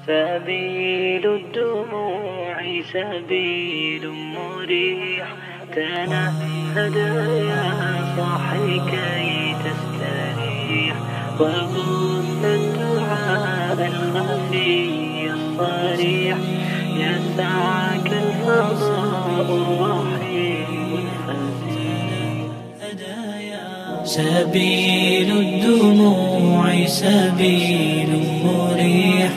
سبيل الدموع سبيل مريح تنهد يا صاحي كي تستريح وغص الدعاء الخفي الصريح يسعك الفضاء الرحيم سبيل الدموع سبيل مريح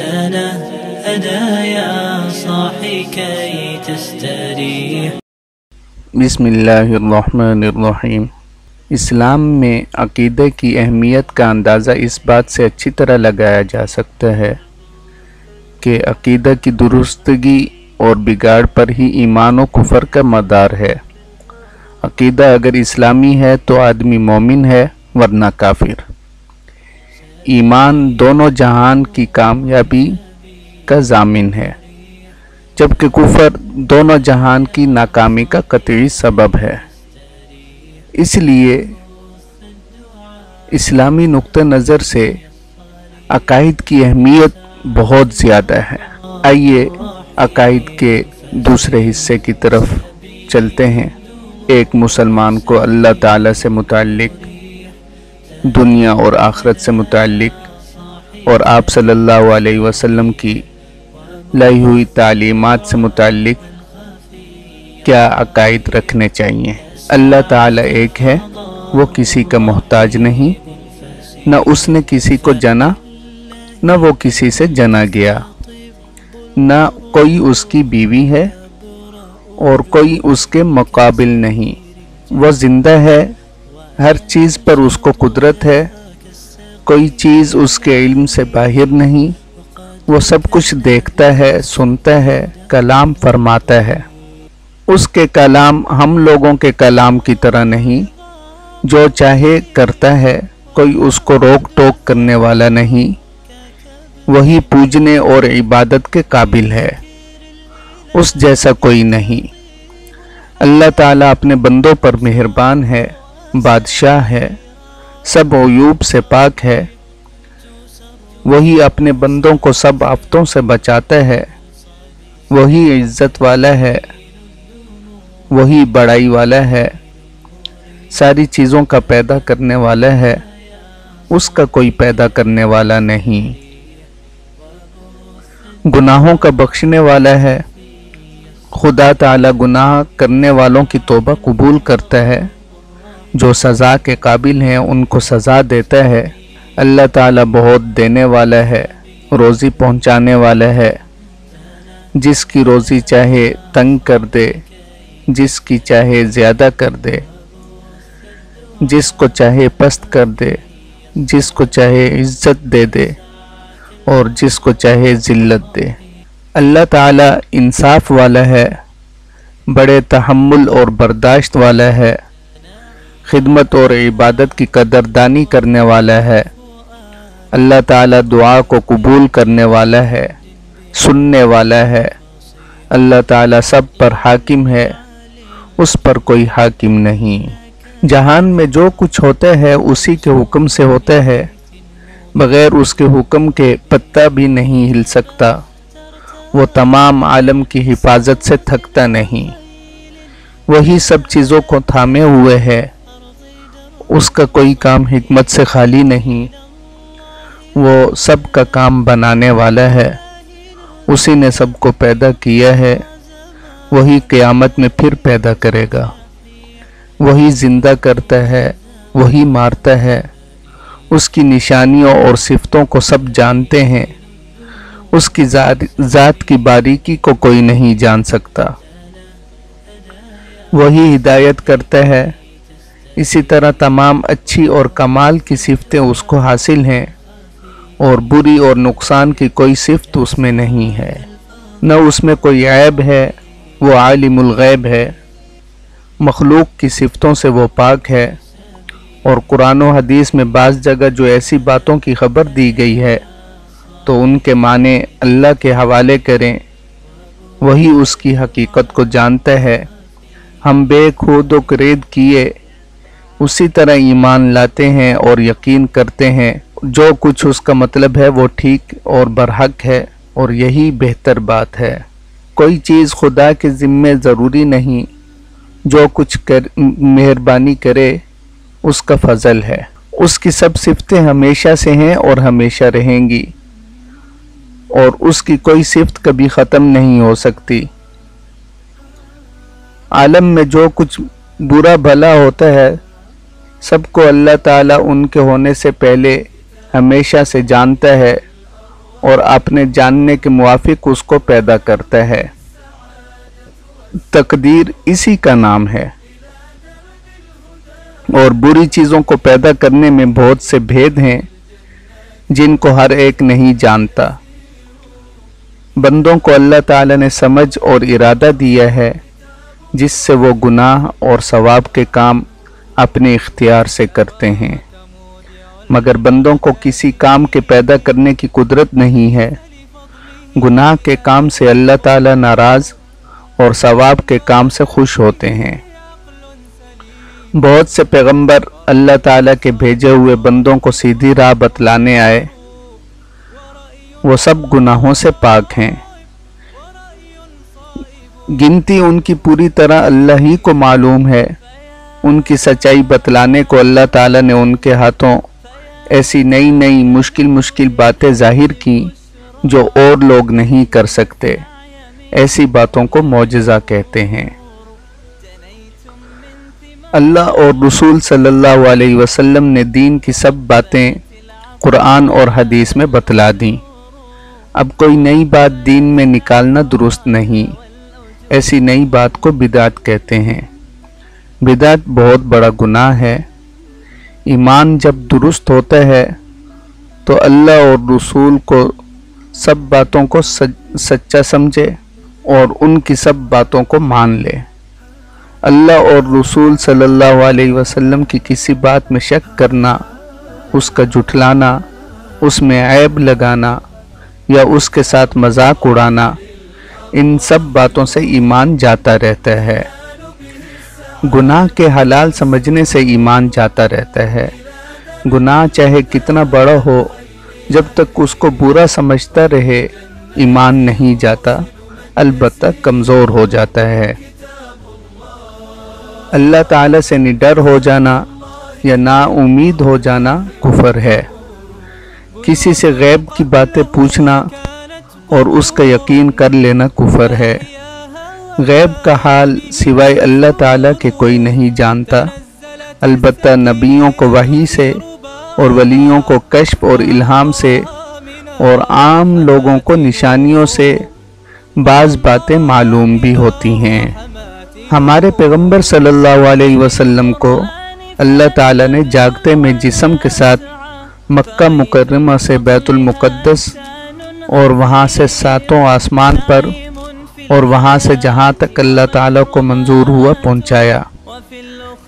تنهد يا صاحي كي تستريح. بسم اللہ الرحمن الرحیم. اسلام میں عقیدہ کی اہمیت کا اندازہ اس بات سے اچھی طرح لگایا جا سکتا ہے کہ عقیدہ کی درستگی اور بگاڑ پر ہی ایمان و کفر کا مدار ہے. عقیدہ اگر اسلامی ہے تو آدمی مومن ہے ورنہ کافر. ایمان دونوں جہان کی کامیابی کا ضامن ہے، جبکہ کفر دونوں جہان کی ناکامی کا قطعی سبب ہے. اس لیے اسلامی نقطہ نظر سے عقائد کی اہمیت بہت زیادہ ہے. آئیے عقائد کے دوسرے حصے کی طرف چلتے ہیں. ایک مسلمان کو اللہ تعالیٰ سے متعلق، دنیا اور آخرت سے متعلق اور آپ صلی اللہ علیہ وسلم کی لائی ہوئی تعلیمات سے متعلق کیا عقائد رکھنے چاہیے. اللہ تعالیٰ ایک ہے، وہ کسی کا محتاج نہیں، نہ اس نے کسی کو جنا نہ وہ کسی سے جنا گیا، نہ کوئی اس کی بیوی ہے اور کوئی اس کے مقابل نہیں. وہ زندہ ہے، ہر چیز پر اس کو قدرت ہے، کوئی چیز اس کے علم سے باہر نہیں. وہ سب کچھ دیکھتا ہے، سنتا ہے، کلام فرماتا ہے. اس کے کلام ہم لوگوں کے کلام کی طرح نہیں، جو چاہے کرتا ہے، کوئی اس کو روک ٹوک کرنے والا نہیں. وہی پوجنے اور عبادت کے قابل ہے، اس جیسا کوئی نہیں. اللہ تعالیٰ اپنے بندوں پر مہربان ہے، بادشاہ ہے، سب عیوب سے پاک ہے. وہی اپنے بندوں کو سب آفتوں سے بچاتا ہے. وہی عزت والا ہے، وہی بڑائی والا ہے، ساری چیزوں کا پیدا کرنے والا ہے، اس کا کوئی پیدا کرنے والا نہیں. گناہوں کا بخشنے والا ہے. خدا تعالیٰ گناہ کرنے والوں کی توبہ قبول کرتا ہے، جو سزا کے قابل ہیں ان کو سزا دیتا ہے. اللہ تعالیٰ بہت دینے والا ہے، روزی پہنچانے والا ہے. جس کی روزی چاہے تنگ کر دے، جس کی چاہے زیادہ کر دے، جس کو چاہے پست کر دے، جس کو چاہے عزت دے دے اور جس کو چاہے ذلت دے. اللہ تعالیٰ انصاف والا ہے، بڑے تحمل اور برداشت والا ہے، خدمت اور عبادت کی قدردانی کرنے والا ہے. اللہ تعالیٰ دعا کو قبول کرنے والا ہے، سننے والا ہے. اللہ تعالیٰ سب پر حاکم ہے، اس پر کوئی حاکم نہیں. جہان میں جو کچھ ہوتا ہے اسی کے حکم سے ہوتا ہے، بغیر اس کے حکم کے پتہ بھی نہیں ہل سکتا. وہ تمام عالم کی حفاظت سے تھکتا نہیں. وہی سب چیزوں کو تھامے ہوئے ہے، اس کا کوئی کام حکمت سے خالی نہیں. وہ سب کا کام بنانے والا ہے، اسی نے سب کو پیدا کیا ہے. وہی قیامت میں پھر پیدا کرے گا. وہی زندہ کرتا ہے، وہی مارتا ہے. اس کی نشانیوں اور صفتوں کو سب جانتے ہیں. اس کی ذات کی باریکی کو کوئی نہیں جان سکتا. وہی ہدایت کرتا ہے. اسی طرح تمام اچھی اور کمال کی صفتیں اس کو حاصل ہیں اور بری اور نقصان کی کوئی صفت اس میں نہیں ہے. نہ اس میں کوئی عیب ہے. وہ عالم الغیب ہے. مخلوق کی صفتوں سے وہ پاک ہے. اور قرآن و حدیث میں بعض جگہ جو ایسی باتوں کی خبر دی گئی ہے تو ان کے معنی اللہ کے حوالے کریں. وہی اس کی حقیقت کو جانتا ہے. ہم بے خود و کرید کیے اسی طرح ایمان لاتے ہیں اور یقین کرتے ہیں جو کچھ اس کا مطلب ہے وہ ٹھیک اور برحق ہے اور یہی بہتر بات ہے۔ کوئی چیز خدا کے ذمے ضروری نہیں، جو کچھ مہربانی کرے اس کا فضل ہے۔ اس کی سب صفتیں ہمیشہ سے ہیں اور ہمیشہ رہیں گی، اور اس کی کوئی صفت کبھی ختم نہیں ہو سکتی۔ عالم میں جو کچھ برا بھلا ہوتا ہے سب کو اللہ تعالیٰ ان کے ہونے سے پہلے ہمیشہ سے جانتا ہے اور اپنے جاننے کے موافق اس کو پیدا کرتا ہے۔ تقدیر اسی کا نام ہے، اور بری چیزوں کو پیدا کرنے میں بہت سے بھید ہیں جن کو ہر ایک نہیں جانتا۔ بندوں کو اللہ تعالیٰ نے سمجھ اور ارادہ دیا ہے جس سے وہ گناہ اور ثواب کے کام اپنے اختیار سے کرتے ہیں، مگر بندوں کو کسی کام کے پیدا کرنے کی قدرت نہیں ہے۔ گناہ کے کام سے اللہ تعالیٰ ناراض اور ثواب کے کام سے خوش ہوتے ہیں۔ بہت سے پیغمبر اللہ تعالیٰ کے بھیجے ہوئے بندوں کو سیدھی راہ بتلانے آئے، وہ سب گناہوں سے پاک ہیں۔ گنتی ان کی پوری طرح اللہ ہی کو معلوم ہے۔ ان کی سچائی بتلانے کو اللہ تعالیٰ نے ان کے ہاتھوں ایسی نئی نئی مشکل باتیں ظاہر کی جو اور لوگ نہیں کر سکتے۔ ایسی باتوں کو معجزہ کہتے ہیں۔ اللہ اور رسول صلی اللہ علیہ وسلم نے دین کی سب باتیں قرآن اور حدیث میں بتلا دیں۔ اب کوئی نئی بات دین میں نکالنا درست نہیں۔ ایسی نئی بات کو بدعت کہتے ہیں۔ بدعت بہت بڑا گناہ ہے۔ ایمان جب درست ہوتا ہے تو اللہ اور رسول کو سب باتوں کو سچا سمجھے اور ان کی سب باتوں کو مان لے۔ اللہ اور رسول صلی اللہ علیہ وسلم کی کسی بات میں شک کرنا، اس کا جھٹلانا، اس میں عیب لگانا یا اس کے ساتھ مذاق اڑانا، ان سب باتوں سے ایمان جاتا رہتا ہے۔ گناہ کے حلال سمجھنے سے ایمان جاتا رہتا ہے۔ گناہ چاہے کتنا بڑا ہو، جب تک اس کو برا سمجھتا رہے ایمان نہیں جاتا، البتہ کمزور ہو جاتا ہے۔ اللہ تعالیٰ سے نڈر ہو جانا یا نا امید ہو جانا کفر ہے۔ کسی سے غیب کی باتیں پوچھنا اور اس کا یقین کر لینا کفر ہے۔ غیب کا حال سوائے اللہ تعالیٰ کے کوئی نہیں جانتا، البتہ نبیوں کو وحی سے اور ولیوں کو کشف اور الہام سے اور عام لوگوں کو نشانیوں سے بعض باتیں معلوم بھی ہوتی ہیں۔ ہمارے پیغمبر صلی اللہ علیہ وسلم کو اللہ تعالیٰ نے جاگتے میں جسم کے ساتھ مکہ مکرمہ سے بیت المقدس اور وہاں سے ساتوں آسمان پر اور وہاں سے جہاں تک اللہ تعالیٰ کو منظور ہوا پہنچایا،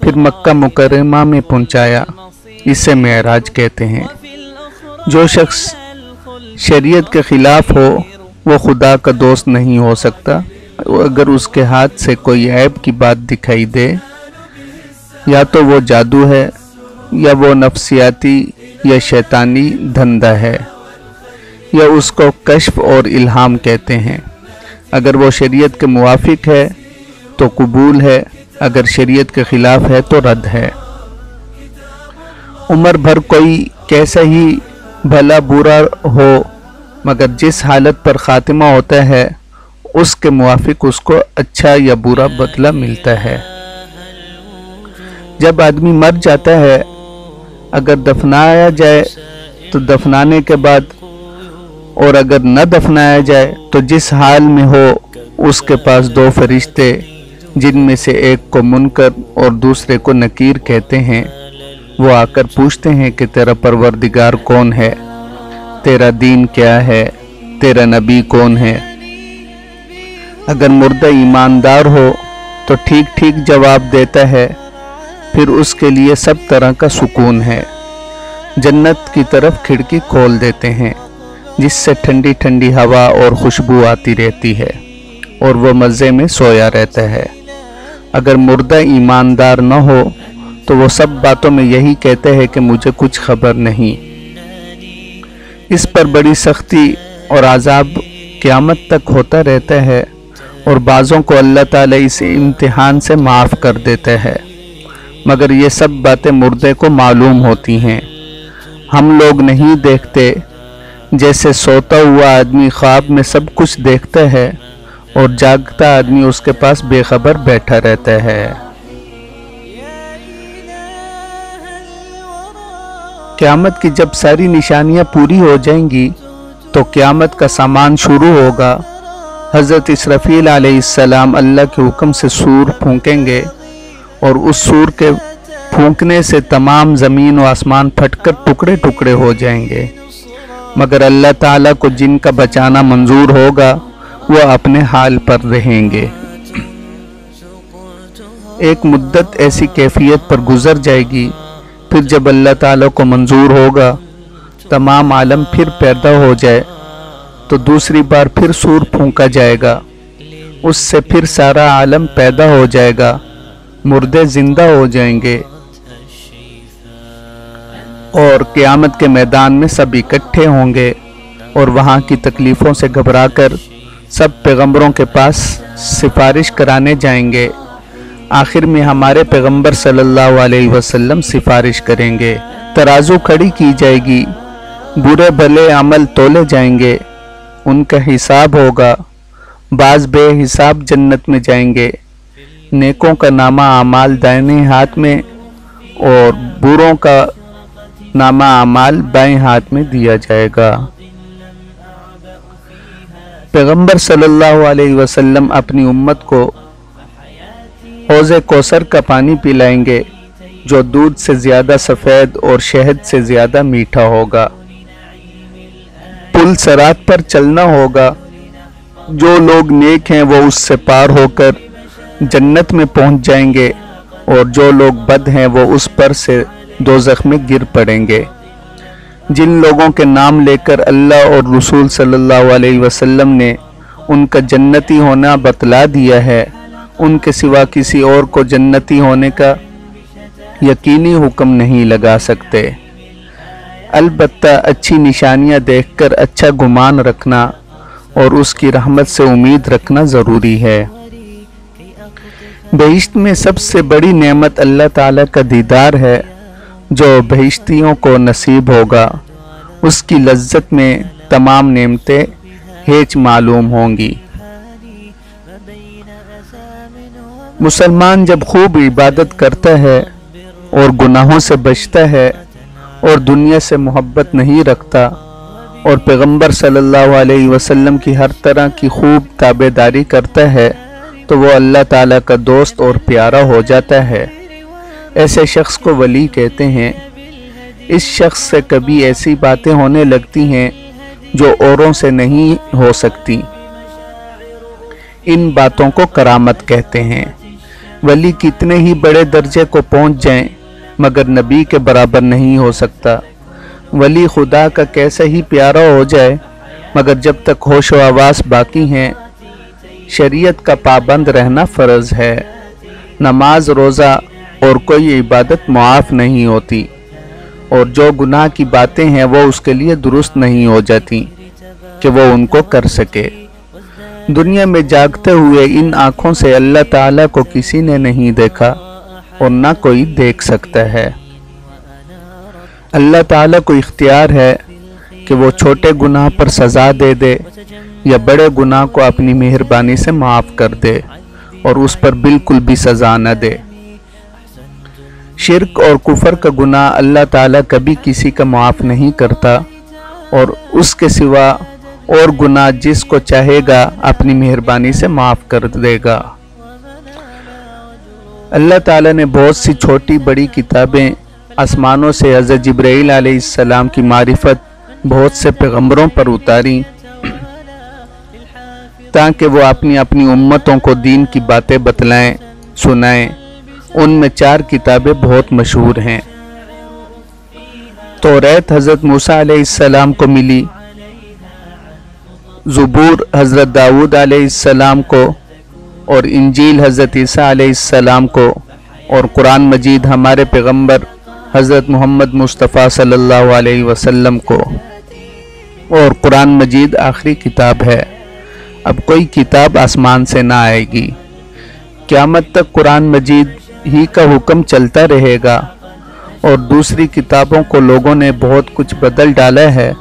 پھر مکہ مکرمہ میں پہنچایا۔ اسے معراج کہتے ہیں۔ جو شخص شریعت کے خلاف ہو وہ خدا کا دوست نہیں ہو سکتا۔ اگر اس کے ہاتھ سے کوئی عیب کی بات دکھائی دے، یا تو وہ جادو ہے یا وہ نفسیاتی یا شیطانی دھندہ ہے، یا اس کو کشف اور الہام کہتے ہیں۔ اگر وہ شریعت کے موافق ہے تو قبول ہے، اگر شریعت کے خلاف ہے تو رد ہے۔ عمر بھر کوئی کیسا ہی بھلا برا ہو، مگر جس حالت پر خاتمہ ہوتا ہے اس کے موافق اس کو اچھا یا برا بدلہ ملتا ہے۔ جب آدمی مر جاتا ہے، اگر دفنایا جائے تو دفنانے کے بعد، اور اگر نہ دفنایا جائے تو جس حال میں ہو اس کے پاس دو فرشتے، جن میں سے ایک کو منکر اور دوسرے کو نکیر کہتے ہیں، وہ آ کر پوچھتے ہیں کہ تیرا پروردگار کون ہے، تیرا دین کیا ہے، تیرا نبی کون ہے۔ اگر مردہ ایماندار ہو تو ٹھیک ٹھیک جواب دیتا ہے، پھر اس کے لیے سب طرح کا سکون ہے۔ جنت کی طرف کھڑکی کھول دیتے ہیں جس سے ٹھنڈی ٹھنڈی ہوا اور خوشبو آتی رہتی ہے، اور وہ مزے میں سویا رہتا ہے۔ اگر مردہ ایماندار نہ ہو تو وہ سب باتوں میں یہی کہتے ہیں کہ مجھے کچھ خبر نہیں۔ اس پر بڑی سختی اور عذاب قیامت تک ہوتا رہتا ہے، اور بعضوں کو اللہ تعالیٰ اس امتحان سے معاف کر دیتا ہے، مگر یہ سب باتیں مردے کو معلوم ہوتی ہیں، ہم لوگ نہیں دیکھتے۔ جیسے سوتا ہوا آدمی خواب میں سب کچھ دیکھتا ہے اور جاگتا آدمی اس کے پاس بے خبر بیٹھا رہتا ہے۔ قیامت کی جب ساری نشانیاں پوری ہو جائیں گی تو قیامت کا سامان شروع ہوگا۔ حضرت اسرافیل علیہ السلام اللہ کے حکم سے سور پھونکیں گے، اور اس سور کے پھونکنے سے تمام زمین و آسمان پھٹ کر ٹکڑے ٹکڑے ہو جائیں گے، مگر اللہ تعالیٰ کو جن کا بچانا منظور ہوگا وہ اپنے حال پر رہیں گے۔ ایک مدت ایسی کیفیت پر گزر جائے گی، پھر جب اللہ تعالیٰ کو منظور ہوگا تمام عالم پھر پیدا ہو جائے تو دوسری بار پھر سور پھونکا جائے گا، اس سے پھر سارا عالم پیدا ہو جائے گا، مردے زندہ ہو جائیں گے، اور قیامت کے میدان میں سب اکٹھے ہوں گے، اور وہاں کی تکلیفوں سے گھبرا کر سب پیغمبروں کے پاس سفارش کرانے جائیں گے۔ آخر میں ہمارے پیغمبر صلی اللہ علیہ وسلم سفارش کریں گے، ترازو کھڑی کی جائے گی، برے بھلے عمل تولے جائیں گے، ان کا حساب ہوگا، بعض بے حساب جنت میں جائیں گے، نیکوں کا نامہ اعمال دائیں ہاتھ میں اور بروں کا نامہ اعمال بائیں ہاتھ میں دیا جائے گا۔ پیغمبر صلی اللہ علیہ وسلم اپنی امت کو حوض کوثر کا پانی پلائیں گے جو دودھ سے زیادہ سفید اور شہد سے زیادہ میٹھا ہوگا۔ پل صراط پر چلنا ہوگا، جو لوگ نیک ہیں وہ اس سے پار ہو کر جنت میں پہنچ جائیں گے، اور جو لوگ بد ہیں وہ اس پر سے دوزخ میں گر پڑیں گے۔ جن لوگوں کے نام لے کر اللہ اور رسول صلی اللہ علیہ وسلم نے ان کا جنتی ہونا بتلا دیا ہے، ان کے سوا کسی اور کو جنتی ہونے کا یقینی حکم نہیں لگا سکتے۔ البتہ اچھی نشانیاں دیکھ کر اچھا گمان رکھنا اور اس کی رحمت سے امید رکھنا ضروری ہے۔ بہشت میں سب سے بڑی نعمت اللہ تعالیٰ کا دیدار ہے، جو بہشتیوں کو نصیب ہوگا، اس کی لذت میں تمام نعمتیں ہیچ معلوم ہوں گی۔ مسلمان جب خوب عبادت کرتا ہے اور گناہوں سے بچتا ہے اور دنیا سے محبت نہیں رکھتا اور پیغمبر صلی اللہ علیہ وسلم کی ہر طرح کی خوب تابعداری کرتا ہے تو وہ اللہ تعالیٰ کا دوست اور پیارا ہو جاتا ہے۔ ایسے شخص کو ولی کہتے ہیں۔ اس شخص سے کبھی ایسی باتیں ہونے لگتی ہیں جو اوروں سے نہیں ہو سکتی، ان باتوں کو کرامت کہتے ہیں۔ ولی کتنے ہی بڑے درجے کو پہنچ جائیں مگر نبی کے برابر نہیں ہو سکتا۔ ولی خدا کا کیسا ہی پیارا ہو جائے مگر جب تک ہوش و حواس باقی ہیں شریعت کا پابند رہنا فرض ہے۔ نماز، روزہ اور کوئی عبادت معاف نہیں ہوتی، اور جو گناہ کی باتیں ہیں وہ اس کے لیے درست نہیں ہو جاتی کہ وہ ان کو کر سکے۔ دنیا میں جاگتے ہوئے ان آنکھوں سے اللہ تعالیٰ کو کسی نے نہیں دیکھا اور نہ کوئی دیکھ سکتا ہے۔ اللہ تعالیٰ کو اختیار ہے کہ وہ چھوٹے گناہ پر سزا دے دے یا بڑے گناہ کو اپنی مہربانی سے معاف کر دے اور اس پر بالکل بھی سزا نہ دے۔ شرک اور کفر کا گناہ اللہ تعالیٰ کبھی کسی کا معاف نہیں کرتا، اور اس کے سوا اور گناہ جس کو چاہے گا اپنی مہربانی سے معاف کر دے گا۔ اللہ تعالیٰ نے بہت سی چھوٹی بڑی کتابیں آسمانوں سے حضرت جبرائیل علیہ السلام کی معرفت بہت سے پیغمبروں پر اتاری تاکہ وہ اپنی اپنی امتوں کو دین کی باتیں بتلائیں، سنائیں۔ ان میں 4 کتابیں بہت مشہور ہیں۔ توریت حضرت موسیٰ علیہ السلام کو ملی، زبور حضرت داؤد علیہ السلام کو، اور انجیل حضرت عیسیٰ علیہ السلام کو، اور قرآن مجید ہمارے پیغمبر حضرت محمد مصطفیٰ صلی اللہ علیہ وسلم کو۔ اور قرآن مجید آخری کتاب ہے۔ اب کوئی کتاب آسمان سے نہ آئے گی۔ قیامت تک قرآن مجید ہی کا حکم چلتا رہے گا، اور دوسری کتابوں کو لوگوں نے بہت کچھ بدل ڈالا ہے،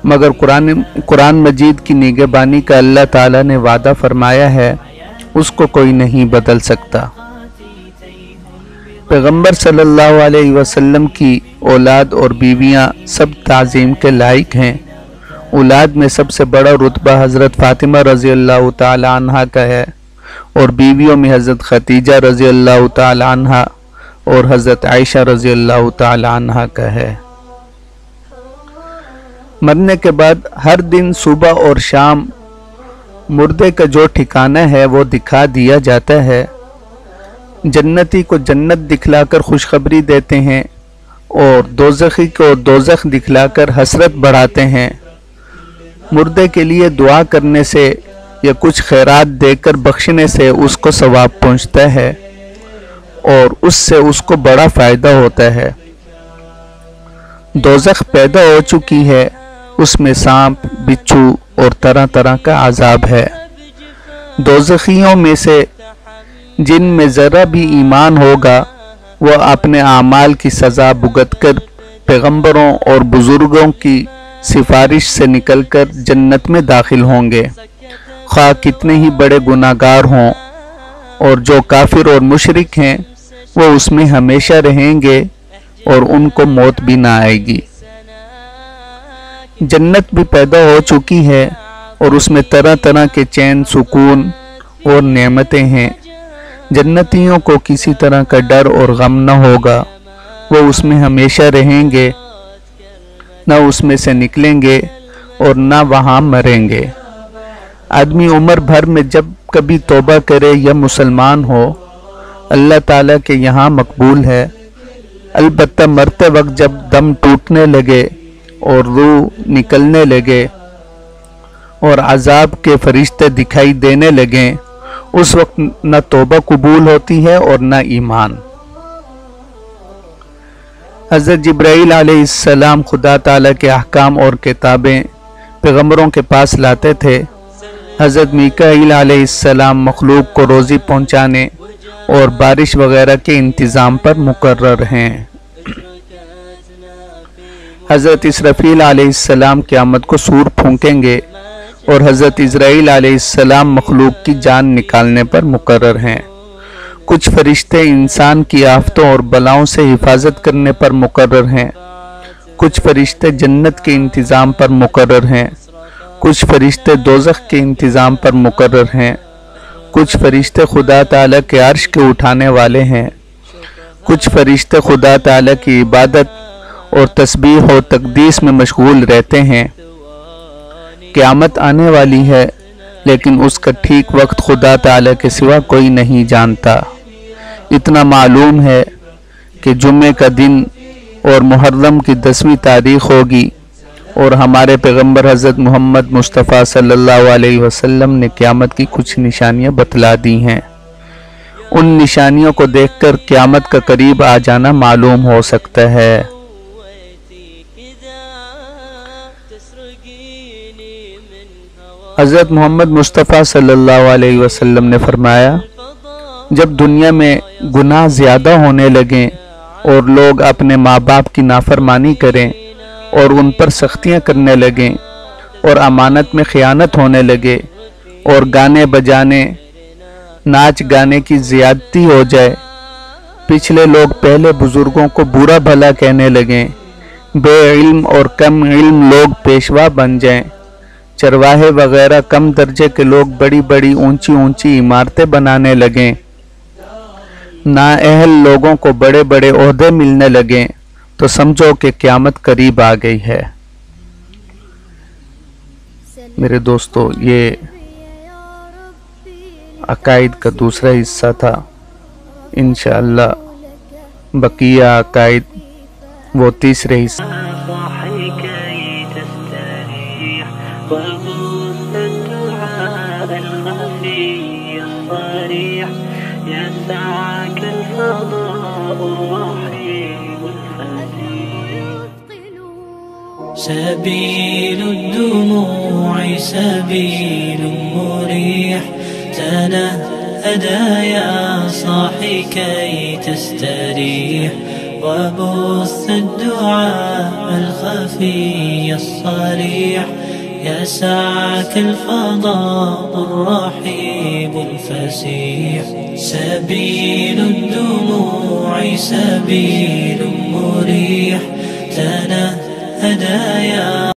مگر قرآن مجید کی نگہبانی کا اللہ تعالیٰ نے وعدہ فرمایا ہے، اس کو کوئی نہیں بدل سکتا۔ پیغمبر صلی اللہ علیہ وسلم کی اولاد اور بیویاں سب تعظیم کے لائق ہیں۔ اولاد میں سب سے بڑا رتبہ حضرت فاطمہ رضی اللہ تعالی عنہ کا ہے، اور بیویوں میں حضرت خدیجہ رضی اللہ تعالی عنہ اور حضرت عائشہ رضی اللہ تعالی عنہ کا ہے۔ مرنے کے بعد ہر دن صبح اور شام مردے کا جو ٹھکانہ ہے وہ دکھا دیا جاتا ہے۔ جنتی کو جنت دکھلا کر خوشخبری دیتے ہیں، اور دوزخی کو دوزخ دکھلا کر حسرت بڑھاتے ہیں۔ مردے کے لیے دعا کرنے سے یا کچھ خیرات دے کر بخشنے سے اس کو ثواب پہنچتا ہے، اور اس سے اس کو بڑا فائدہ ہوتا ہے۔ دوزخ پیدا ہو چکی ہے، اس میں سانپ، بچھو اور طرح طرح کا عذاب ہے۔ دوزخیوں میں سے جن میں ذرا بھی ایمان ہوگا وہ اپنے اعمال کی سزا بھگت کر پیغمبروں اور بزرگوں کی سفارش سے نکل کر جنت میں داخل ہوں گے، خواہ کتنے ہی بڑے گناہگار ہوں، اور جو کافر اور مشرک ہیں وہ اس میں ہمیشہ رہیں گے، اور ان کو موت بھی نہ آئے گی۔ جنت بھی پیدا ہو چکی ہے، اور اس میں طرح طرح کے چین، سکون اور نعمتیں ہیں۔ جنتیوں کو کسی طرح کا ڈر اور غم نہ ہوگا، وہ اس میں ہمیشہ رہیں گے، نہ اس میں سے نکلیں گے اور نہ وہاں مریں گے۔ آدمی عمر بھر میں جب کبھی توبہ کرے یا مسلمان ہو، اللہ تعالیٰ کے یہاں مقبول ہے، البتہ مرتے وقت جب دم ٹوٹنے لگے اور روح نکلنے لگے اور عذاب کے فرشتے دکھائی دینے لگیں، اس وقت نہ توبہ قبول ہوتی ہے اور نہ ایمان۔ حضرت جبرائیل علیہ السلام خدا تعالیٰ کے احکام اور کتابیں پیغمبروں کے پاس لاتے تھے۔ حضرت میکائیل علیہ السلام مخلوق کو روزی پہنچانے اور بارش وغیرہ کے انتظام پر مقرر ہیں۔ حضرت اسرافیل علیہ السلام قیامت کو سور پھونکیں گے، اور حضرت اسرائیل علیہ السلام مخلوق کی جان نکالنے پر مقرر ہیں۔ کچھ فرشتے انسان کی آفتوں اور بلاؤں سے حفاظت کرنے پر مقرر ہیں، کچھ فرشتے جنت کے انتظام پر مقرر ہیں، کچھ فرشتے دوزخ کے انتظام پر مقرر ہیں، کچھ فرشتے خدا تعالیٰ کے عرش کے اٹھانے والے ہیں، کچھ فرشتے خدا تعالیٰ کی عبادت اور تسبیح و تقدیس میں مشغول رہتے ہیں۔ قیامت آنے والی ہے، لیکن اس کا ٹھیک وقت خدا تعالیٰ کے سوا کوئی نہیں جانتا۔ اتنا معلوم ہے کہ جمعے کا دن اور محرم کی 10ویں تاریخ ہوگی، اور ہمارے پیغمبر حضرت محمد مصطفیٰ صلی اللہ علیہ وسلم نے قیامت کی کچھ نشانیاں بتلا دی ہیں۔ ان نشانیوں کو دیکھ کر قیامت کا قریب آ جانا معلوم ہو سکتا ہے۔ حضرت محمد مصطفیٰ صلی اللہ علیہ وسلم نے فرمایا، جب دنیا میں گناہ زیادہ ہونے لگیں اور لوگ اپنے ماں باپ کی نافرمانی کریں اور ان پر سختیاں کرنے لگیں، اور امانت میں خیانت ہونے لگے، اور گانے بجانے، ناچ گانے کی زیادتی ہو جائے، پچھلے لوگ پہلے بزرگوں کو برا بھلا کہنے لگیں، بے علم اور کم علم لوگ پیشوا بن جائیں، چرواہے وغیرہ کم درجے کے لوگ بڑی بڑی اونچی اونچی عمارتیں بنانے لگیں، نااہل لوگوں کو بڑے بڑے عہدے ملنے لگیں، تو سمجھو کہ قیامت قریب آ گئی ہے۔ میرے دوستو، یہ عقائد کا دوسرا حصہ تھا۔ انشاءاللہ بقیہ عقائد وہ تیسرے حصہ۔ وغوث الدعاء الخفي الصريح يسعك الفضاء الرحيم الفسيح سبيل الدموع سبيل مريح، تنهدى يا صاحي كي تستريح، وبث الدعاء الخفي الصريح، يسعك الفضاء الرحيب الفسيح. سبيل الدموع سبيل مريح، تنهدى يا